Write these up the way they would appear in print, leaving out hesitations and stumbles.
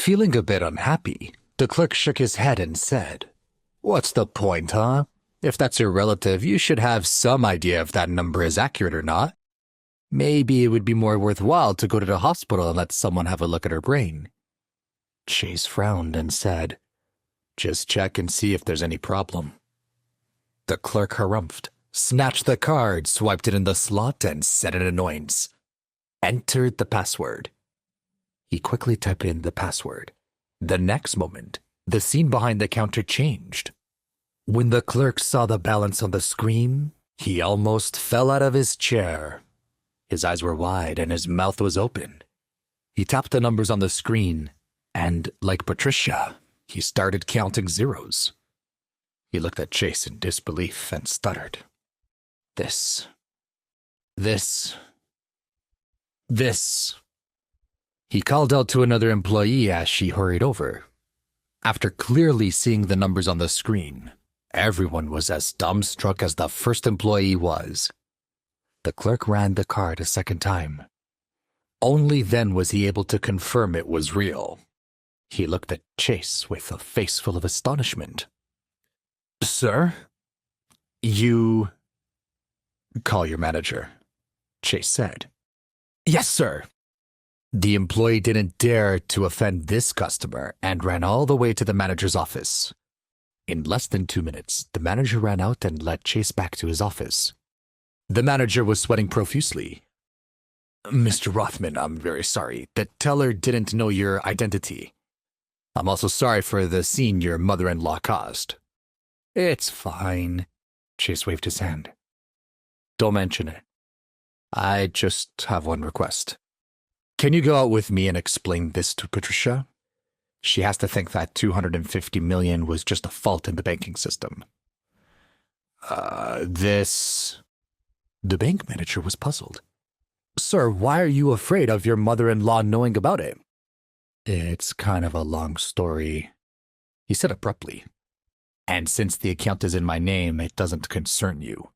Feeling a bit unhappy, the clerk shook his head and said, "What's the point, huh? If that's your relative, you should have some idea if that number is accurate or not. Maybe it would be more worthwhile to go to the hospital and let someone have a look at her brain." Chase frowned and said, "Just check and see if there's any problem." The clerk harumphed, snatched the card, swiped it in the slot, and said in annoyance, "Entered the password." He quickly typed in the password. The next moment, the scene behind the counter changed. When the clerk saw the balance on the screen, he almost fell out of his chair. His eyes were wide and his mouth was open. He tapped the numbers on the screen, and, like Patricia, he started counting zeros. He looked at Chase in disbelief and stuttered. This. He called out to another employee as she hurried over. After clearly seeing the numbers on the screen, everyone was as dumbstruck as the first employee was. The clerk ran the card a second time. Only then was he able to confirm it was real. He looked at Chase with a face full of astonishment. "Sir? You—" "Call your manager," Chase said. "Yes, sir." The employee didn't dare to offend this customer and ran all the way to the manager's office. In less than 2 minutes, the manager ran out and led Chase back to his office. The manager was sweating profusely. "Mr. Rothman, I'm very sorry. The teller didn't know your identity. I'm also sorry for the scene your mother-in-law caused." "It's fine." Chase waved his hand. "Don't mention it. I just have one request. Can you go out with me and explain this to Patricia? She has to think that $250 million was just a fault in the banking system." The bank manager was puzzled. "Sir, why are you afraid of your mother-in-law knowing about it?" "It's kind of a long story," he said abruptly. "And since the account is in my name, it doesn't concern you."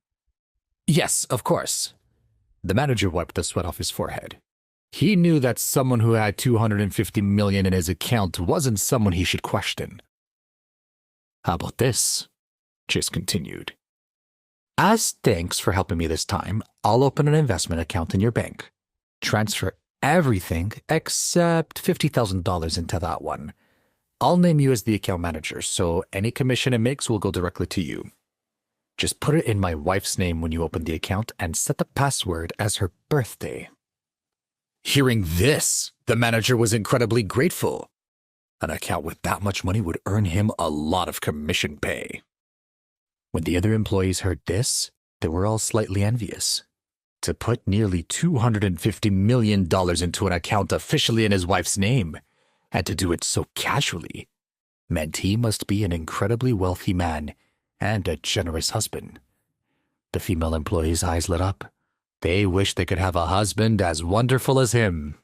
"Yes, of course." The manager wiped the sweat off his forehead. He knew that someone who had $250 million in his account wasn't someone he should question. "How about this?" Chase continued. "As thanks for helping me this time, I'll open an investment account in your bank. Transfer everything except $50,000 into that one. I'll name you as the account manager, so any commission it makes will go directly to you. Just put it in my wife's name when you open the account and set the password as her birthday." Hearing this, the manager was incredibly grateful. An account with that much money would earn him a lot of commission pay. When the other employees heard this, they were all slightly envious. To put nearly $250 million into an account officially in his wife's name, and to do it so casually, meant he must be an incredibly wealthy man and a generous husband. The female employees' eyes lit up. They wished they could have a husband as wonderful as him.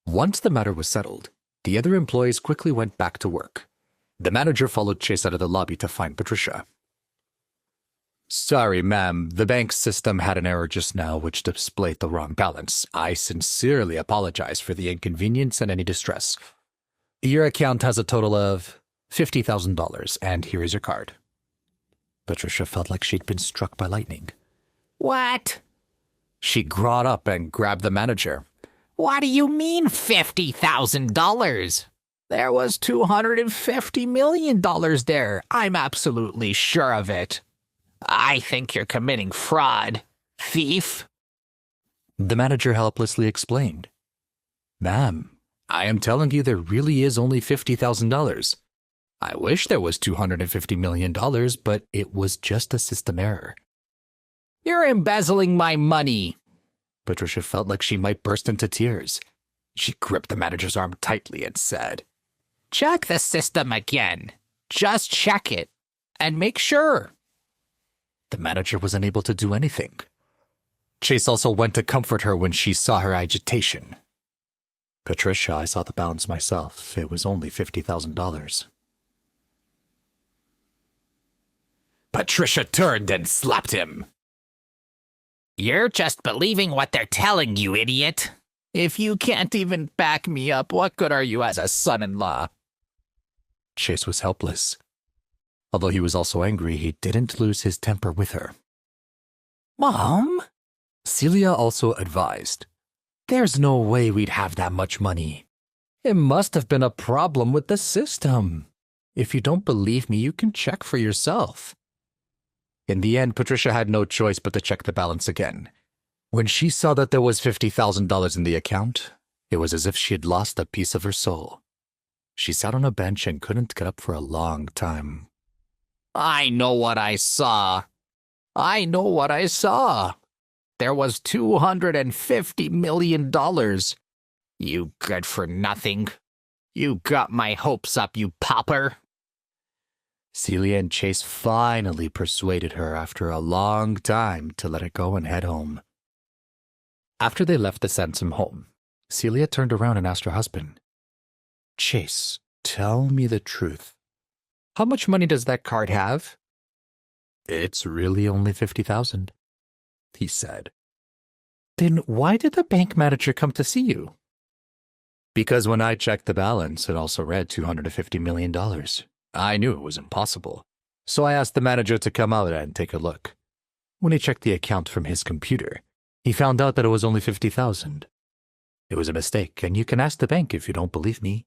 Once the matter was settled, the other employees quickly went back to work. The manager followed Chase out of the lobby to find Patricia. "Sorry, ma'am, the bank system had an error just now which displayed the wrong balance. I sincerely apologize for the inconvenience and any distress. Your account has a total of $50,000, and here is your card." Patricia felt like she'd been struck by lightning. "What? She got up and grabbed the manager. What do you mean $50,000? There was $250 million there. I'm absolutely sure of it. I think you're committing fraud, thief." The manager helplessly explained. "Ma'am, I am telling you there really is only $50,000. I wish there was $250 million, but it was just a system error." "You're embezzling my money." Patricia felt like she might burst into tears. She gripped the manager's arm tightly and said, "Check the system again. Just check it and make sure." The manager was unable to do anything. Chase also went to comfort her when she saw her agitation. "Patricia, I saw the balance myself. It was only $50,000. Patricia turned and slapped him. "You're just believing what they're telling you, idiot. If you can't even back me up, what good are you as a son-in-law? Chase was helpless. Although he was also angry, he didn't lose his temper with her. Mom? Celia also advised. There's no way we'd have that much money. It must have been a problem with the system. If you don't believe me, you can check for yourself. In the end, Patricia had no choice but to check the balance again. When she saw that there was $50,000 in the account, it was as if she had lost a piece of her soul. She sat on a bench and couldn't get up for a long time. I know what I saw. There was $250 million. You good for nothing. You got my hopes up, you pauper. Celia and Chase finally persuaded her after a long time to let it go and head home. After they left the Sansom home, Celia turned around and asked her husband, Chase, tell me the truth. How much money does that card have? It's really only $50,000, he said. Then why did the bank manager come to see you? Because when I checked the balance, it also read $250 million. I knew it was impossible, so I asked the manager to come out and take a look. When he checked the account from his computer, he found out that it was only $50,000. It was a mistake, and you can ask the bank if you don't believe me.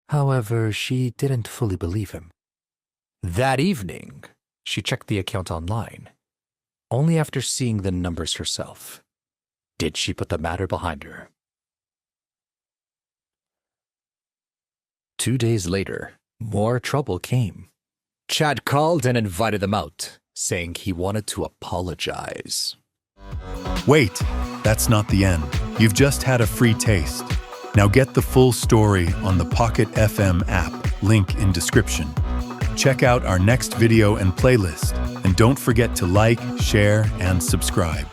However, she didn't fully believe him. That evening, she checked the account online. Only after seeing the numbers herself did she put the matter behind her. 2 days later, more trouble came. Chad called and invited them out, saying he wanted to apologize. Wait, that's not the end. You've just had a free taste. Now get the full story on the Pocket FM app, link in description. Check out our next video and playlist, and don't forget to like, share, and subscribe.